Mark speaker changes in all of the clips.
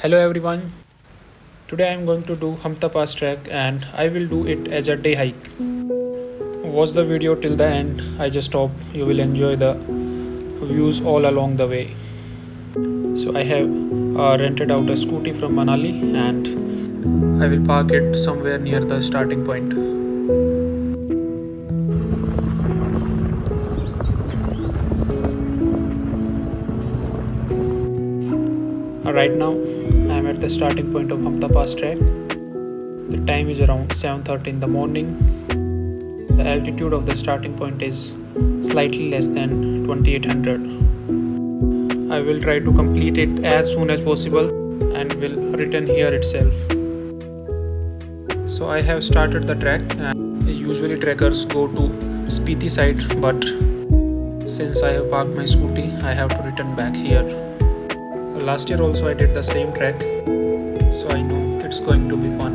Speaker 1: Hello everyone. Today I am going to do Hampta Pass trek and I will do it as a day hike. Watch the video till the end. I just hope you will enjoy the views all along the way. So I have rented out a scooty from Manali and I will park it somewhere near the starting point. Right now I am at the starting point of Hampta Pass trek. The time is around 7:30 in the morning. The altitude of the starting point is slightly less than 2800. I will try to complete it as soon as possible and will return here itself. So I have started the trek and usually trekkers go to Spiti side, but since I have parked my scooty I have to return back here. Last year also I did the same trek, so I know it's going to be fun.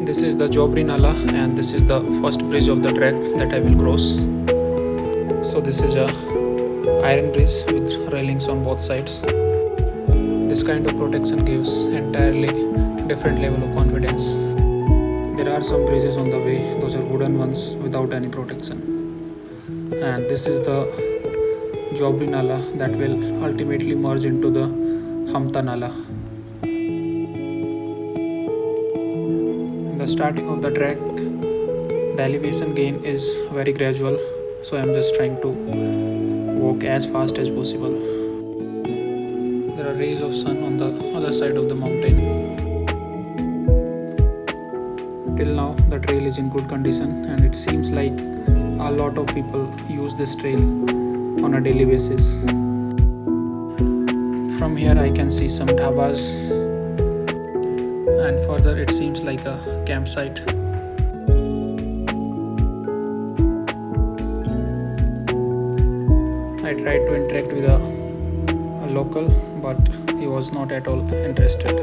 Speaker 1: This is the Jobra Nala and this is the first bridge of the trek that I will cross. So this is a iron bridge with railings on both sides. This kind of protection gives entirely different level of confidence. There are some bridges on the way, those are wooden ones without any protection. And this is the Jobra Nala that will ultimately merge into the Hampta Nala. In the starting of the trek, the elevation gain is very gradual, so I am just trying to walk as fast as possible. There are rays of sun on the other side of the mountain. Till now the trail is in good condition and it seems like a lot of people use this trail on a daily basis. From here I can see some dhabas and further it seems like a campsite. I tried to interact with a local, but he was not at all interested.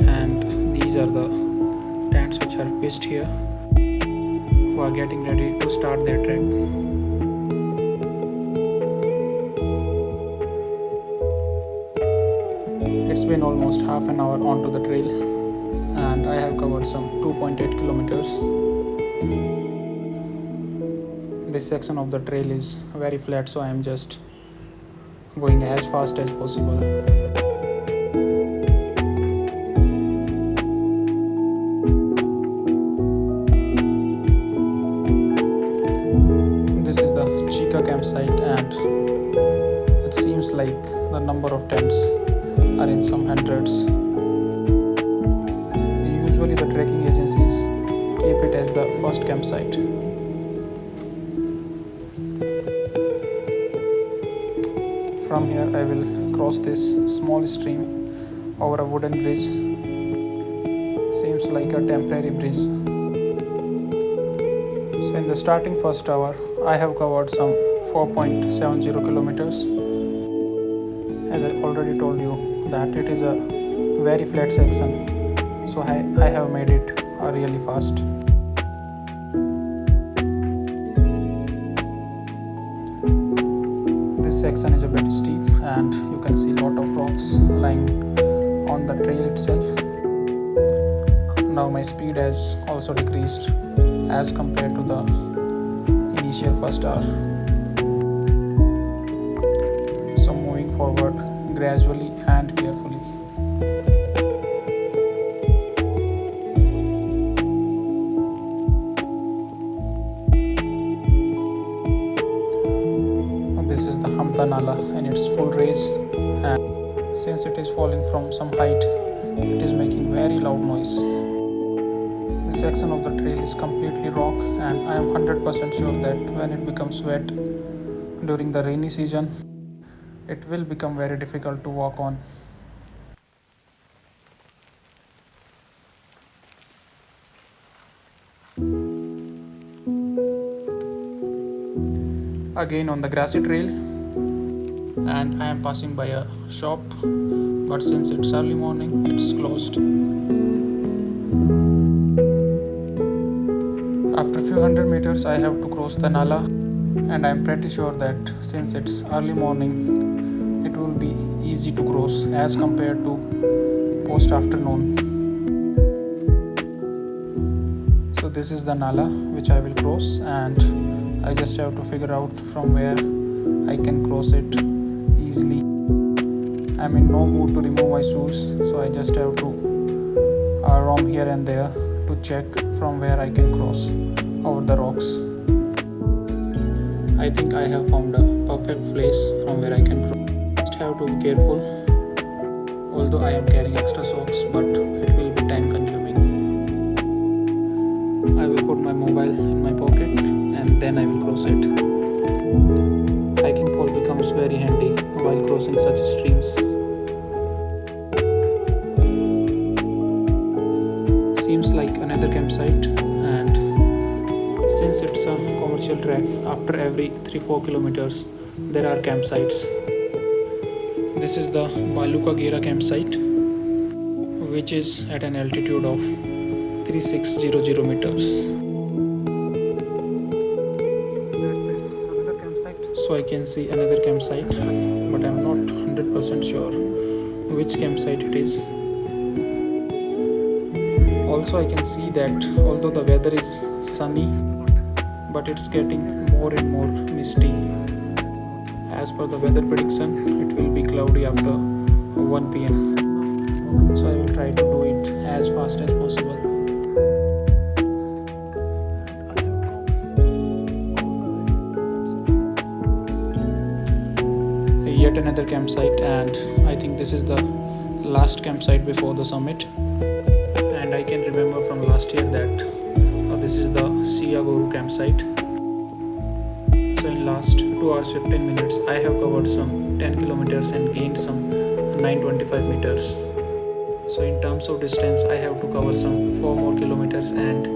Speaker 1: And these are the tents which are pitched here, who are getting ready to start their trek. It's been almost half an hour onto the trail and I have covered some 2.8 kilometers. This section of the trail is very flat, so I am just going as fast as possible. This is the Chikka campsite and it seems like the number of tents are in some hundreds. Usually the trekking agencies keep it as the first campsite. From here I will cross this small stream over a wooden bridge. Seems like a temporary bridge. So in the starting first hour I have covered some 4.70 kilometers. As I already told you that it is a very flat section, so I have made it really fast. This section is a bit steep and you can see a lot of rocks lying on the trail itself. Now my speed has also decreased as compared to the initial first hour. So moving forward gradually and carefully. This is the Hampta Nala in its full raise, and since it is falling from some height, it is making very loud noise. This section of the trail is completely rock and I am 100% sure that when it becomes wet during the rainy season, it will become very difficult to walk on. Again on the grassy trail, and I am passing by a shop, but since it's early morning it's closed. After a few hundred meters I have to cross the Nala, and I'm pretty sure that since it's early morning it will be easy to cross as compared to post afternoon. So this is the Nala which I will cross, and I just have to figure out from where I can cross it easily. I'm in no mood to remove my shoes, so I just have to roam here and there to check from where I can cross over the rocks. I think I have found a perfect place from where I can cross. Just have to be careful, although I am carrying extra socks, but it will be time consuming. I will put my mobile in my pocket and then I will cross it. Hiking pole becomes very handy while crossing such streams. Seems like another campsite, and since it's a commercial trek, after every 3-4 kilometers there are campsites. This is the Balu Ghera campsite, which is at an altitude of 3600 meters. So I can see another campsite, but I'm not 100% sure which campsite it is. Also I can see that although the weather is sunny, but it's getting more and more misty. As per the weather prediction, it will be cloudy after 1 p.m. So I will try to do it as fast as possible. Yet another campsite, and I think this is the last campsite before the summit. And I can remember from last year that this is the Shea Goru campsite. So in last 2 hours 15 minutes I have covered some 10 kilometers and gained some 925 meters. So in terms of distance I have to cover some 4 more kilometers, and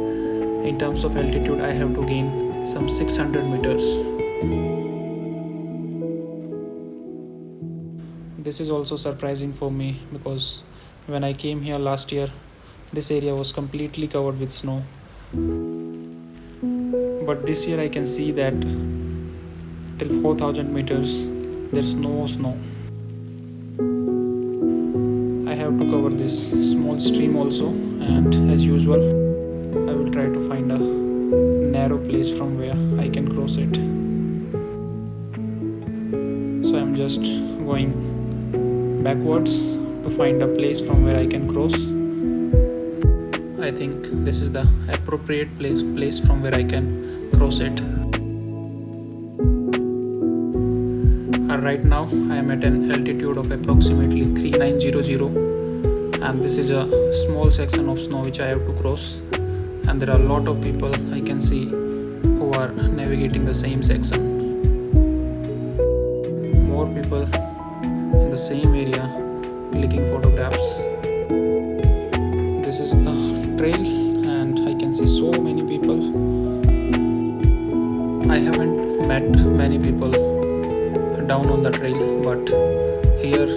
Speaker 1: in terms of altitude I have to gain some 600 meters. This is also surprising for me because when I came here last year, this area was completely covered with snow. But this year I can see that till 4000 meters there's no snow. I have to cover this small stream also, and as usual I will try to find a narrow place from where I can cross it. So I'm just going backwards to find a place from where I can cross. I think this is the appropriate place from where I can cross it. Right now I am at an altitude of approximately 3900, and this is a small section of snow which I have to cross, and there are a lot of people I can see who are navigating the same section. More people in the same area clicking photographs. This is the trail, and I can see so many people. I haven't met many people down on the trail, but here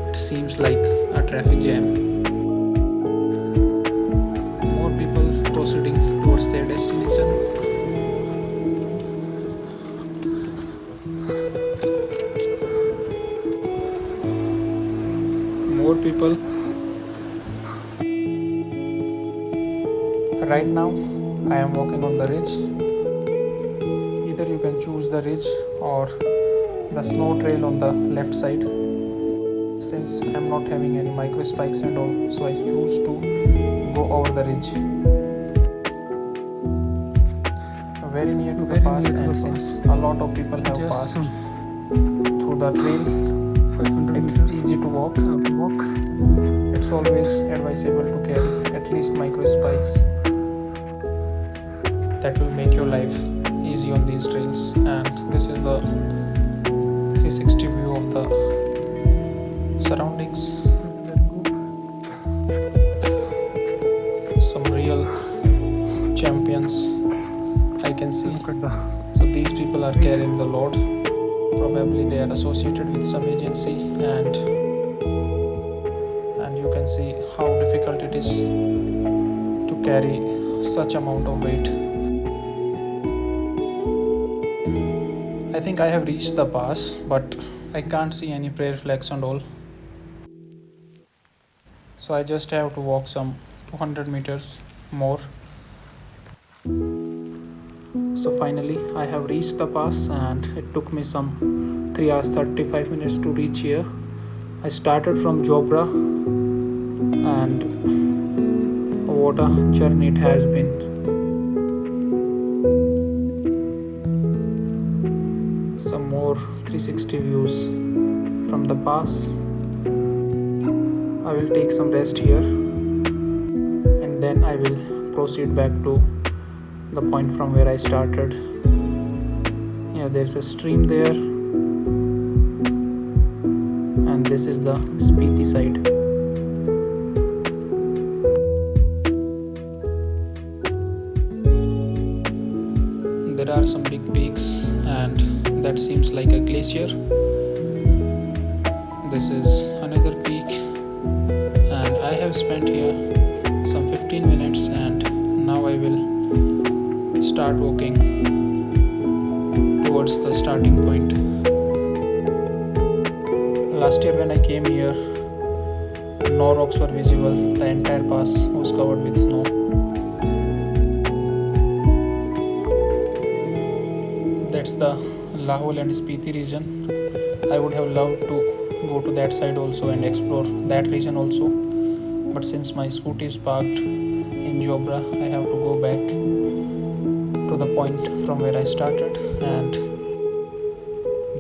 Speaker 1: it seems like a traffic jam. More people proceeding towards their destination. More people. Right now I am walking on the ridge. Either you can choose the ridge or the snow trail on the left side. Since I am not having any micro spikes and all, so I choose to go over the ridge. Very near to the pass, and since a lot of people have passed through the trail, it's easy to walk. It's always advisable to carry at least micro spikes. That will make your life easy on these trails. And this is the 360 view of the surroundings. Some real champions I can see. So these people are carrying the load. Probably they are associated with some agency, and you can see how difficult it is to carry such amount of weight. I think I have reached the pass, but I can't see any prayer flags and all. So I just have to walk some 200 meters more. So finally I have reached the pass and it took me some 3 hours 35 minutes to reach here. I started from Jobra and what a journey it has been. Some more 360 views from the pass. I will take some rest here and then I will proceed back to the point from where I started. Yeah, there's a stream there and this is the Spiti side. There are some big peaks and that seems like a glacier. This is another peak and I have spent here some 15 minutes and now I will start walking towards the starting point. Last year when I came here, no rocks were visible. The entire pass was covered with snow. That's the Lahaul and Spiti region. I would have loved to go to that side also and explore that region also. But since my scooty is parked in Jobra, I have to go back to the point from where I started, and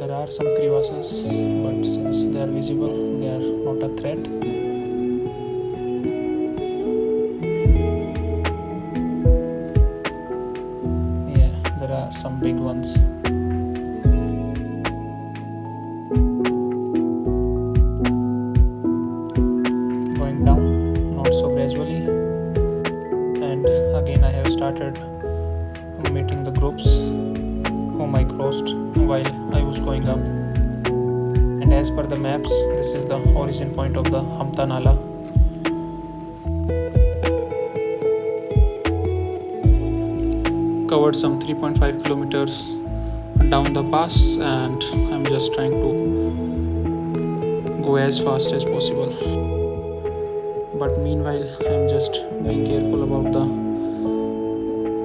Speaker 1: there are some crevasses, but since they are visible, they are not a threat. Yeah, there are some big ones. Going down, not so gradually, and again I have started meeting the groups whom I crossed while I was going up. And as per the maps, this is the origin point of the Hampta Nala. Covered some 3.5 kilometers down the pass and I'm just trying to go as fast as possible. But meanwhile, I'm just being careful about the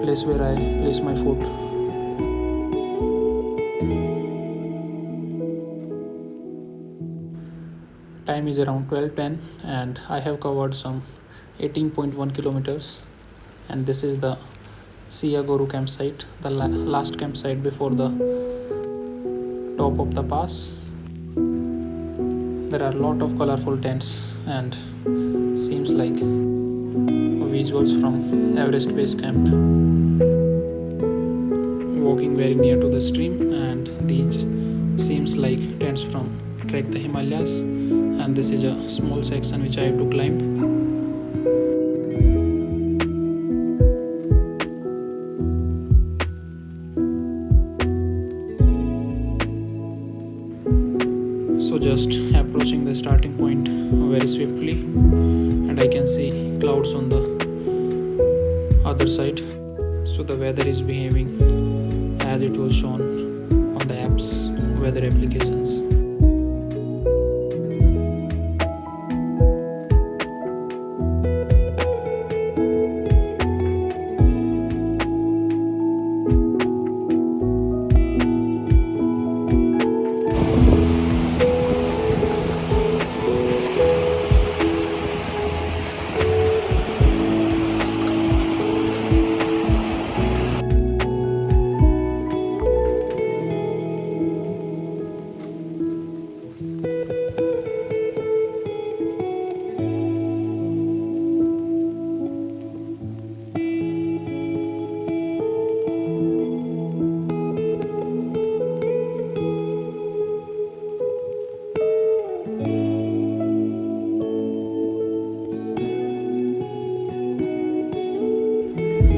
Speaker 1: place where I place my foot. Time is around 12:10 and I have covered some 18.1 kilometers, and this is the Shea Goru campsite, the last campsite before the top of the pass. There are a lot of colorful tents and seems like visuals from Everest Base Camp. Walking very near to the stream, and these seems like tents from Trek the Himalayas, and this is a small section which I have to climb. So just approaching the starting point very swiftly, and I can see clouds on the other side. So the weather is behaving as it was shown on the apps, weather applications.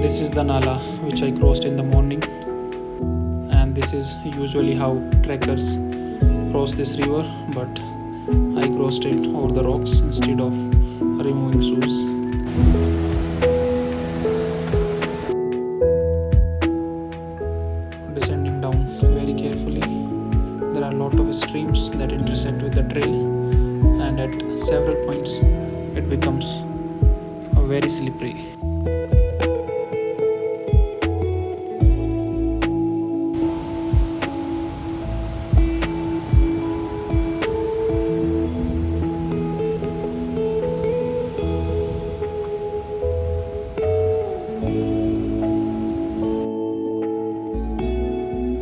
Speaker 1: This is the Nala which I crossed in the morning, and this is usually how trekkers cross this river, but I crossed it over the rocks instead of removing shoes. Descending down very carefully, there are a lot of streams streams that intersect with the trail, and at several points it becomes very slippery.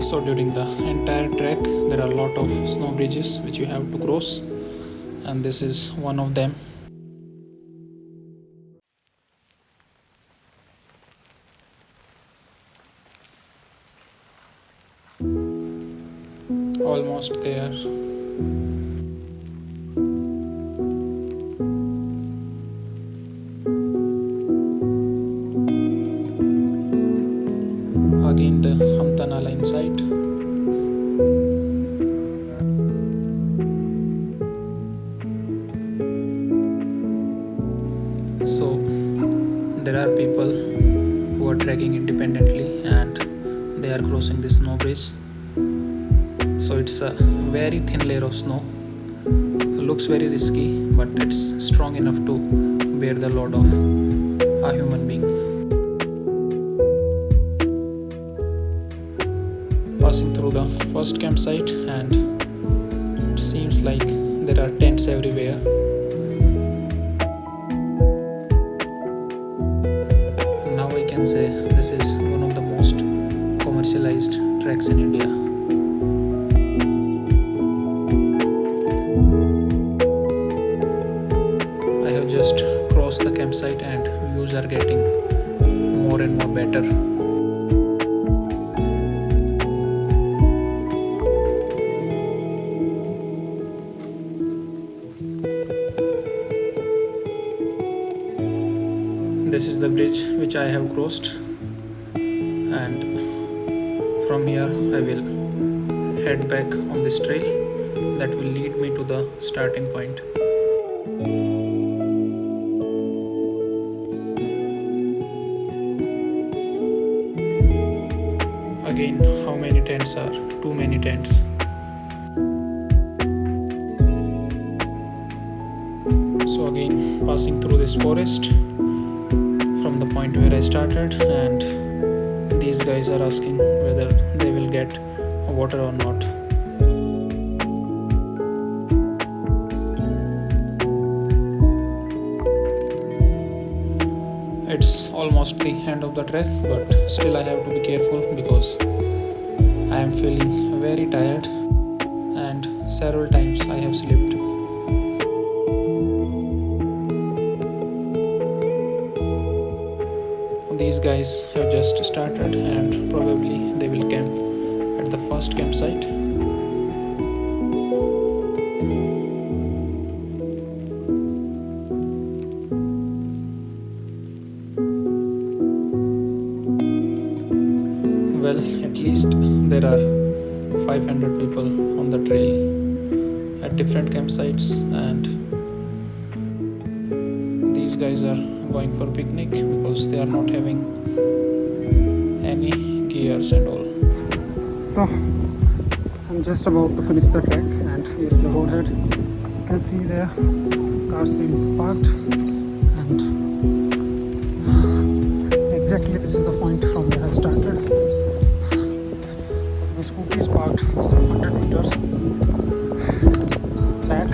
Speaker 1: So during the entire trek there are a lot of snow bridges which you have to cross, and this is one of them. Almost there. Again the Hampta inside. So there are people who are trekking independently and they are crossing this snow bridge. So it's a very thin layer of snow. Looks very risky, but it's strong enough to bear the load of a human being. Passing through the first campsite, and it seems like there are tents everywhere. Now I can say this is one of the most commercialized treks in India. I have just crossed the campsite and views are getting more and more better. This is the bridge which I have crossed, and from here I will head back on this trail that will lead me to the starting point. Again, how many tents are? Too many tents. So again, passing through this forest from the point where I started, and these guys are asking whether they will get water or not. It's almost the end of the trek, but still I have to be careful because I am feeling very tired and several times I have slipped. These guys have just started and probably they will camp at the first campsite. Well, at least there are 500 people on the trail at different campsites, and these guys are going for picnic because they are not having any gears and all. So I'm just about to finish the trek, and here is the roadhead. You can see there cars being parked, and exactly this is the point from where I started. The scooty is parked some 100 meters back.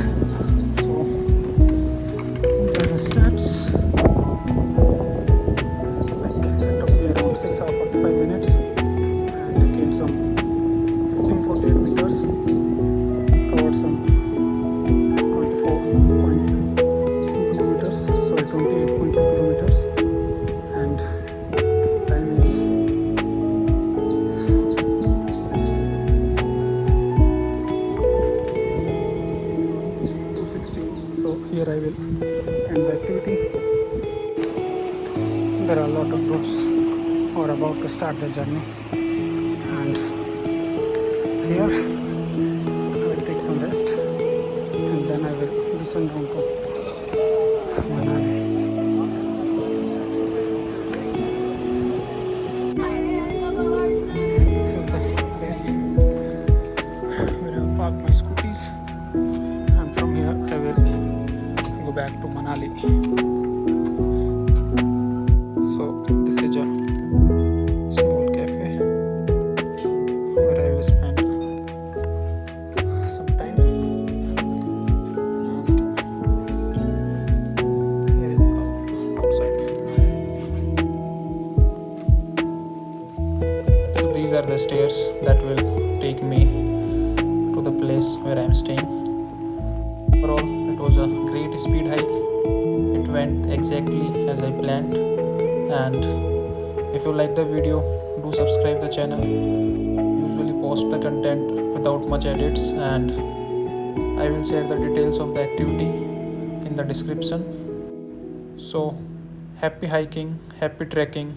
Speaker 1: So these are the steps. It took me around 6 hours 45 minutes and gained some 1548 meters, covered some 24.2 kilometers, sorry 28.2 kilometers, and time is 2:16. So here I will end the activity. There are a lot of groups who are about to start their journey, and here I will take some rest and then I will listen down to Manali. So this is the place where I park my scooties, back to Manali. So this is a small cafe where I will spend some time. And here is the outside. So these are the stairs that will take me to the place where I am staying. Overall, it was a great speed hike. It went exactly as I planned. And if you like the video, do subscribe the channel. Usually post the content without much edits, and I will share the details of the activity in the description. So happy hiking, happy trekking.